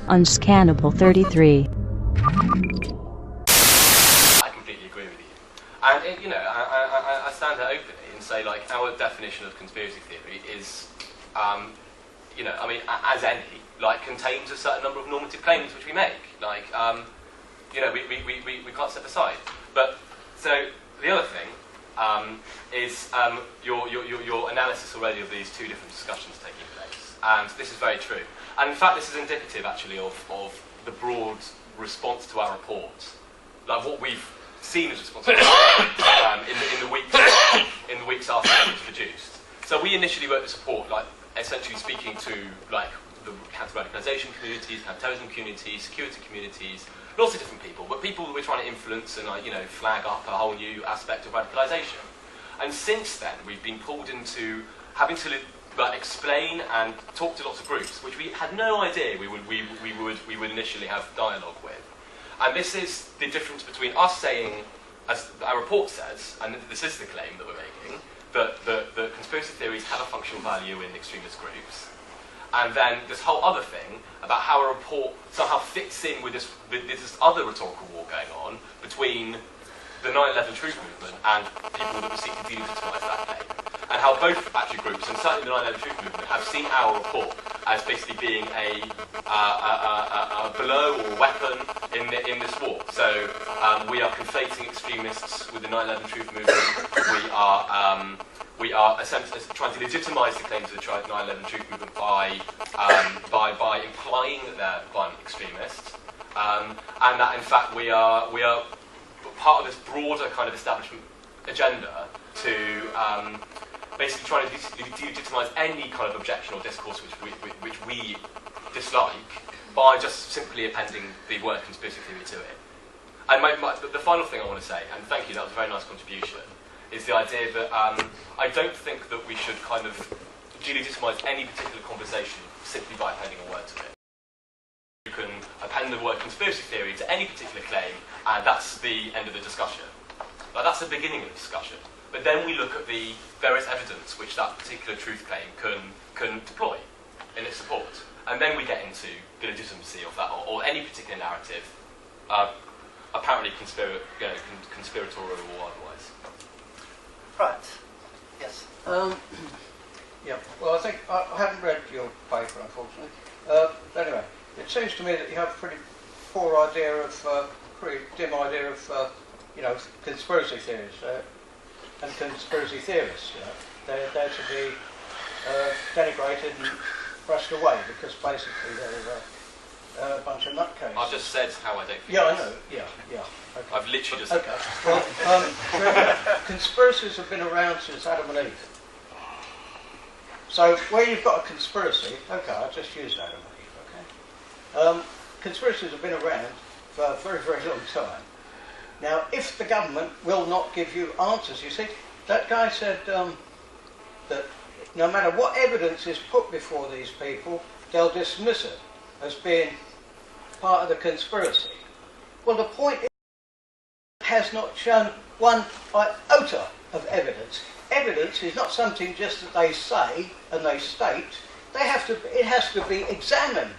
Unscannable 33. I completely agree with you. And, I stand there openly and say, like, our definition of conspiracy theory is, as any, like, contains a certain number of normative claims which we make. Like, we can't step aside. But, so, the other thing is your analysis already of these two different discussions taking place. And this is very true. And in fact, this is indicative, actually, of the broad response to our report. Like, what we've seen as response to our report in the weeks after it was produced. So we initially wrote this report, like, essentially speaking to, like, the counter-radicalisation communities, counter-terrorism communities, security communities, lots of different people, but people that we're trying to influence and, like, flag up a whole new aspect of radicalisation. And since then, we've been pulled into having to explain and talk to lots of groups, which we had no idea we would initially have dialogue with. And this is the difference between us saying, as our report says, and this is the claim that we're making, that the conspiracy theories have a functional value in extremist groups, and then this whole other thing about how a report somehow fits in with this other rhetorical war going on between the 9/11 truth movement and people that would seek to delegitimise that claim. And how both actually groups, and certainly the 9/11 truth movement, have seen our report as basically being a blow or a weapon in this war. So we are conflating extremists with the 9/11 truth movement. We are essentially trying to legitimise the claims of the 9/11 truth movement by implying that they're violent extremists, and that in fact we are part of this broader kind of establishment agenda to basically trying to delegitimise any kind of objection or discourse which we dislike by just simply appending the word conspiracy theory to it. And the final thing I want to say, and thank you, that was a very nice contribution, is the idea that I don't think that we should kind of delegitimise any particular conversation simply by appending a word to it. You can append the word conspiracy theory to any particular claim, and that's the end of the discussion. Like, that's the beginning of the discussion. But then we look at the various evidence which that particular truth claim can deploy in its support. And then we get into the legitimacy of that, or any particular narrative, apparently conspiratorial or otherwise. Right. Yes. Yeah. Well, I think I haven't read your paper, unfortunately. Anyway, it seems to me that you have a pretty poor idea of, pretty dim idea of, conspiracy theories and conspiracy theorists. They're there to be denigrated and brushed away because basically they're a bunch of nutcases. I've just said how I don't think. Yeah, I know. Yeah. Okay. I've literally just. Okay. Well, conspiracies have been around since Adam and Eve. So where you've got a conspiracy, okay, I'll just use Adam and Eve. Okay. Conspiracies have been around for a very, very long time. Now, if the government will not give you answers, you see, that guy said that no matter what evidence is put before these people, they'll dismiss it as being part of the conspiracy. Well, the point is, it has not shown one iota of evidence. Evidence is not something just that they say and they state. It has to be examined,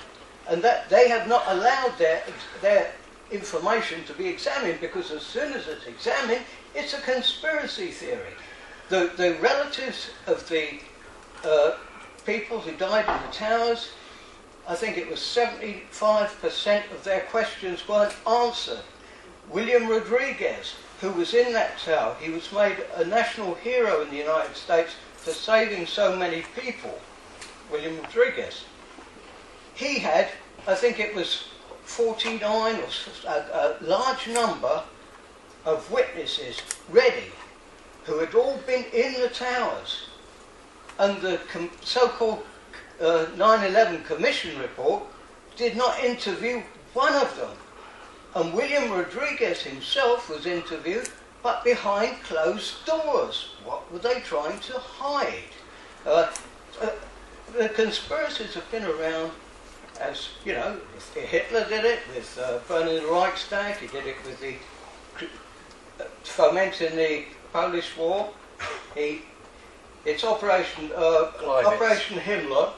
and that they have not allowed their information to be examined, because as soon as it's examined, it's a conspiracy theory. The relatives of the people who died in the towers, I think it was 75% of their questions weren't answered. William Rodriguez, who was in that tower, he was made a national hero in the United States for saving so many people. William Rodriguez. He had, I think it was 49 or a large number of witnesses ready who had all been in the towers. And the so-called 9/11 Commission report did not interview one of them. And William Rodriguez himself was interviewed, but behind closed doors. What were they trying to hide? The conspiracies have been around, as you know. Hitler did it with burning the Reichstag. He did it with the fomenting the Polish War. It's Operation Himmler.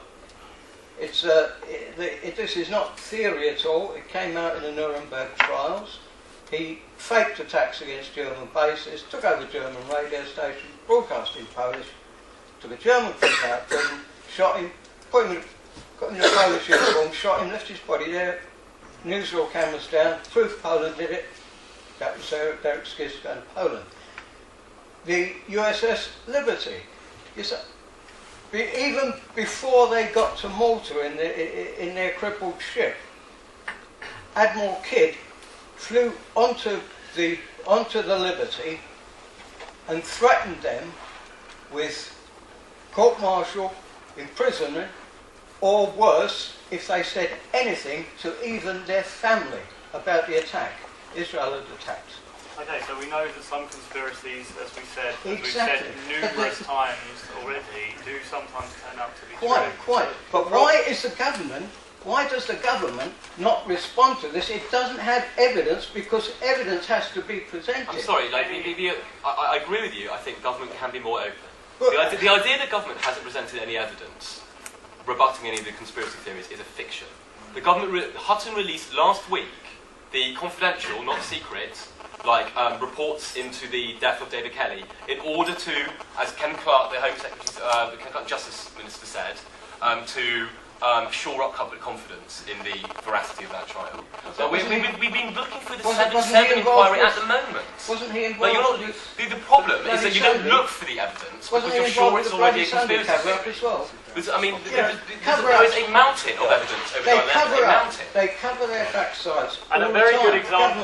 This is not theory at all. It came out in the Nuremberg trials. He faked attacks against German bases, took over German radio stations, broadcast in Polish, took a German prince out, shot him, put him in a Polish uniform, shot him, left his body there, newsreel cameras down, proof Poland did it. That was their excuse to go to Poland. The USS Liberty, even before they got to Malta in their crippled ship, Admiral Kidd flew onto the Liberty and threatened them with court-martial, imprisonment, or worse, if they said anything to even their family about the attack Israel had attacked. Okay, so we know that some conspiracies, as we said Exactly. numerous times already, do sometimes turn out to be true. Quite. But why does the government not respond to this? It doesn't have evidence, because evidence has to be presented. I'm sorry, I agree with you. I think government can be more open. But The idea that government hasn't presented any evidence rebutting any of the conspiracy theories is a fiction. The government, Hutton released last week the confidential, not secret, reports into the death of David Kelly in order to, as Ken Clark, the Home Secretary, the Ken Clark Justice Minister said, to shore up public confidence in the veracity of that trial. So we've been looking for the 7/7 inquiry at the moment. Wasn't he But involved? the problem is that you don't look for the evidence because you're sure it's already a conspiracy theory. as well? I mean, there is a mountain of evidence over the left. They cover their backsides. And all a very the good time.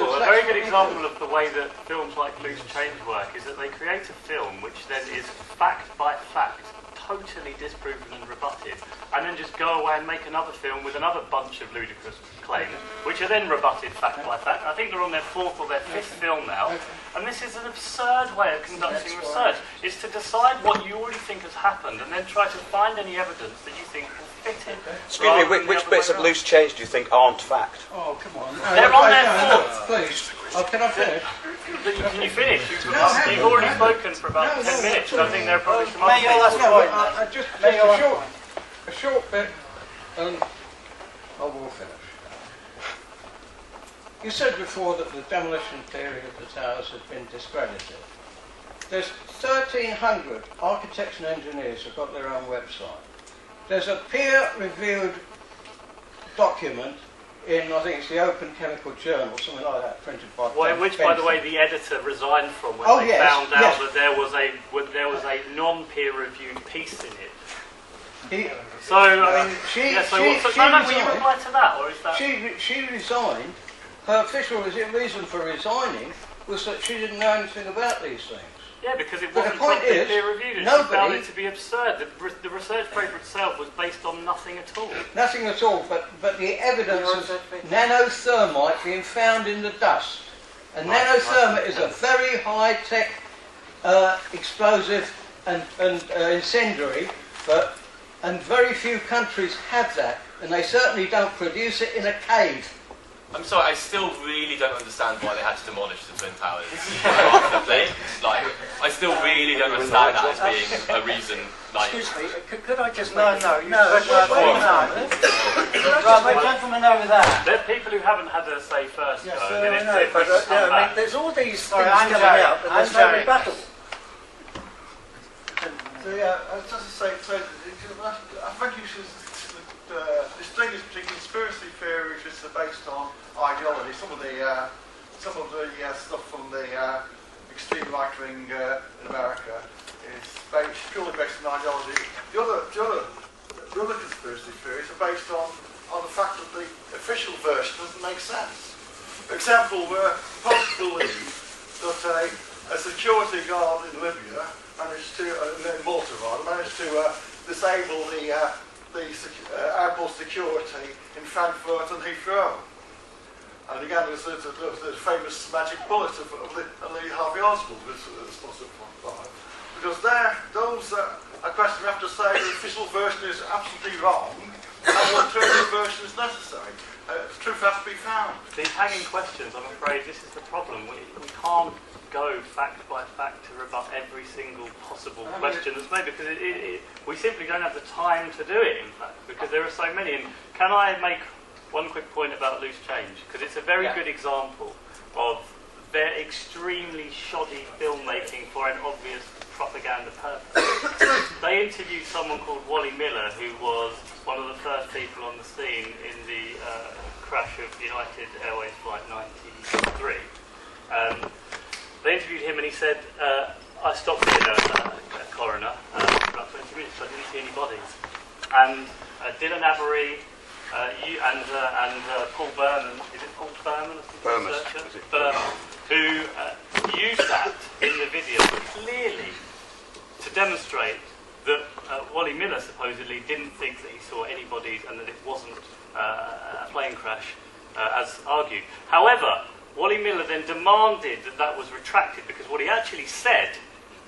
example, of the way that films like Loose Change work is that they create a film which then is fact by fact totally disproven and rebutted, and then just go away and make another film with another bunch of ludicrous claims, which are then rebutted fact by fact. I think they're on their fourth or their fifth film now, and this is an absurd way of conducting research. It's to decide what you already think has happened, and then try to find any evidence that you think will fit in. Excuse me, which bits of loose change do you think aren't fact? Oh, come on. They're on their fourth. Please. Oh, can I finish? Can you finish? You've already spoken for about 10 minutes, so I think there are probably some other May your last things. point. Just May your last a short bit, and I will finish. You said before that the demolition theory of the towers had been discredited. There's 1,300 architects and engineers who've got their own website. There's a peer-reviewed document in, I think it's the Open Chemical Journal, something like that, printed by Which, by the way, the editor resigned from when they found out that there was a non-peer-reviewed piece in it. Will you reply to that, or is that? She resigned. Her official reason for resigning was that she didn't know anything about these things. Yeah, because it But wasn't the point properly is, peer-reviewed, and nobody- she found it to be absurd. The research paper itself was based on nothing at all. Nothing at all, but the evidence of nanothermite being found in the dust. And nanothermite is a very high-tech explosive and incendiary, and very few countries have that, and they certainly don't produce it in a cave. I'm sorry, I still really don't understand why they had to demolish the Twin Towers after the plague. I still really don't understand that as being a reason. Excuse me, could I just... No. Right, my gentleman over there. There are people who haven't had a say first, Yes, though. And no, if but we come back- there's all these Sorry, things I'm coming Jerry. out, but there's I'm no Jerry. rebuttal. So just to say, I think you should distinguish between conspiracy theories which are based on ideology. Some of the stuff from the extreme right wing in America is purely based on ideology. The other conspiracy theories are based on the fact that the official version doesn't make sense. For example, we're supposed to believe that a security guard in Libya managed to, in Malta rather, managed to disable the airport security in Frankfurt and Heathrow. And again, there's the famous magic bullet of Lee Harvey Oswald was sponsored by. Because those are a question we have to say the official version is absolutely wrong, and the alternative version is necessary. The truth has to be found. These hanging questions, I'm afraid, this is the problem. We can't go fact by fact to rebut every single possible question that's made, because we simply don't have the time to do it, in fact, because there are so many. And can I make one quick point about loose change? Because it's a very good example of their extremely shoddy filmmaking for an obvious propaganda purpose. They interviewed someone called Wally Miller, who was one of the first people on the scene in the crash of United Airways Flight 93. They interviewed him and he said, I stopped being a coroner for about 20 minutes, so I didn't see any bodies. And Dylan Avery and Paul Berman, is it Paul Berman? Berman, who used that in the video clearly to demonstrate that Wally Miller supposedly didn't think that he saw any bodies and that it wasn't a plane crash, as argued. However, Wally Miller then demanded that that was retracted, because what he actually said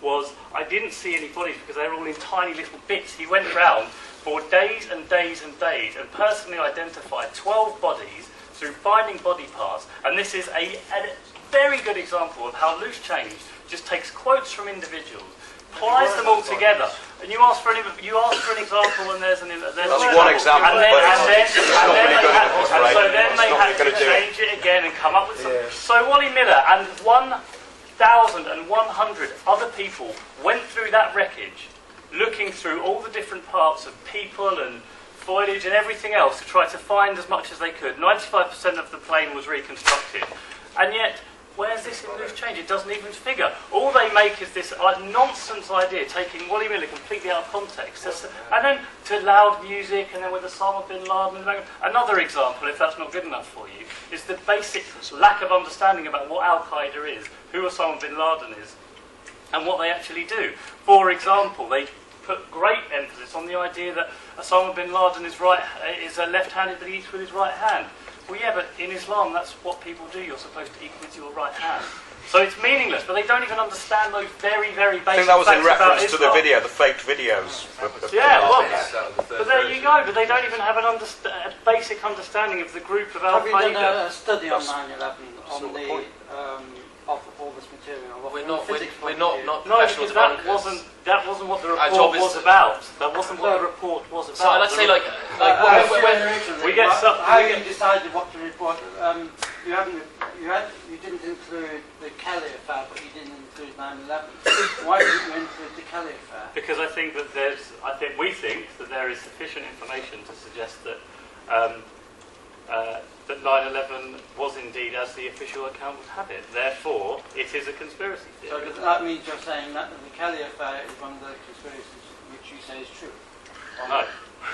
was, I didn't see any bodies because they were all in tiny little bits. He went around for days and days and days and personally identified 12 bodies through finding body parts, and this is a very good example of how loose change just takes quotes from individuals, plies them all together, and you ask for an example, and there's one example, so then they had to change it again and come up with something. So Wally Miller and 1,100 other people went through that wreckage, looking through all the different parts of people and foliage and everything else to try to find as much as they could. 95% of the plane was reconstructed, and yet, where's this in loose change? It doesn't even figure. All they make is this nonsense idea, taking Wally Miller completely out of context, and then to loud music, and then with Osama bin Laden in the background. Another example, if that's not good enough for you, is the basic lack of understanding about what Al-Qaeda is, who Osama bin Laden is, and what they actually do. For example, they put great emphasis on the idea that Osama bin Laden is a left-handed, but he eats with his right hand. Well, yeah, but in Islam, that's what people do. You're supposed to eat with your right hand. So it's meaningless, but they don't even understand those very, very basic I think that was in facts about reference to Islam. the video, the faked videos. Yeah, well, but there you go. But they don't even have a basic understanding of the group of Have Al-Qaeda. you done a study on 9/11 on the of all this material? We're not No, professional because developers. that wasn't what the Our report job is was about. That wasn't what the report was about. So let's say when we get stuff. How you decided what to report? You didn't include the Kelly affair, but you didn't include 9/11. Why didn't you include the Kelly affair? Because I think that we think that there is sufficient information to suggest that that 9/11 was indeed as the official account would have it. Therefore, it is a conspiracy theory. So that means you're saying that the Kelly affair is one of the conspiracies which you say is true? No.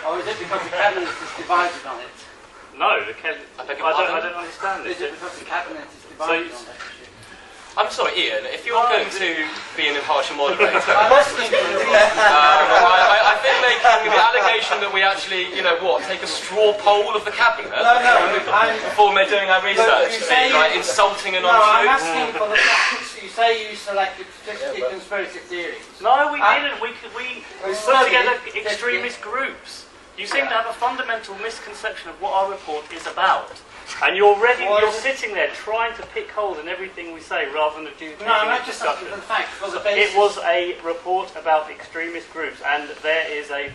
Or is it because the cabinet is divided on it? No, I don't understand Is this. it because the cabinet is divided on that issue? I'm sorry, Ian, if you're going to be an impartial moderator, I'm asking you. I think making the allegation that we actually, take a straw poll of the cabinet before we're doing our research to be insulting and No, I'm untrue. asking for the facts. You say you selected 50 conspiracy theories. No, we didn't. We put together extremist groups. You seem to have a fundamental misconception of what our report is about. And you're sitting there trying to pick holes in everything we say rather than do No, I'm not just asking for the facts, for the basis. It was a report about extremist groups, and there is a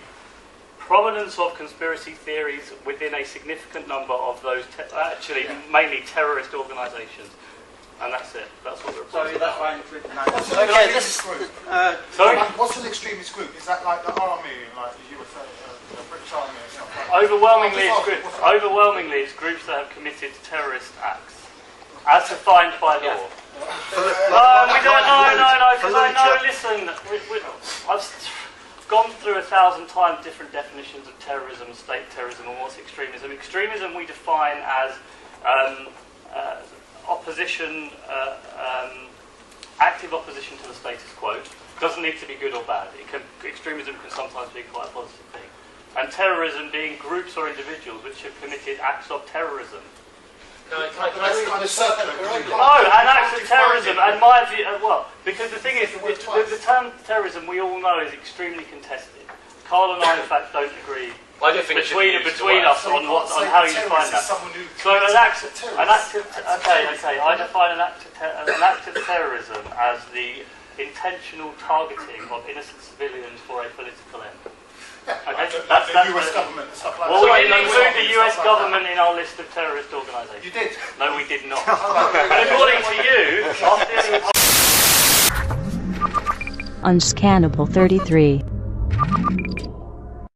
prominence of conspiracy theories within a significant number of those, mainly terrorist organisations. And that's it. That's what the report Sorry, is that's about. why I included the Okay, this Sorry? What's an extremist group? Is that like the army, like you were saying, the British Army or something like that? Overwhelmingly, it's groups that have committed terrorist acts, as defined by law. We don't. No. Because I know. Listen, I've gone through 1,000 times different definitions of terrorism, state terrorism, and what's extremism. Extremism we define as opposition, active opposition to the status quo. Doesn't need to be good or bad. Extremism can sometimes be quite a positive thing. And terrorism being groups or individuals which have committed acts of terrorism. Can I And acts of terrorism, and my view, because the thing is, the term terrorism we all know is extremely contested. Carl and I, in fact, don't agree Well, I don't think it should be used to between work. us on how you define that. So I define an act of terrorism as the intentional targeting of innocent civilians for a political end. Okay, that's the US government and stuff like well, that. we didn't include the US government in our list of terrorist organisations. You did? No, we did not. And according to you, Unscannable 33.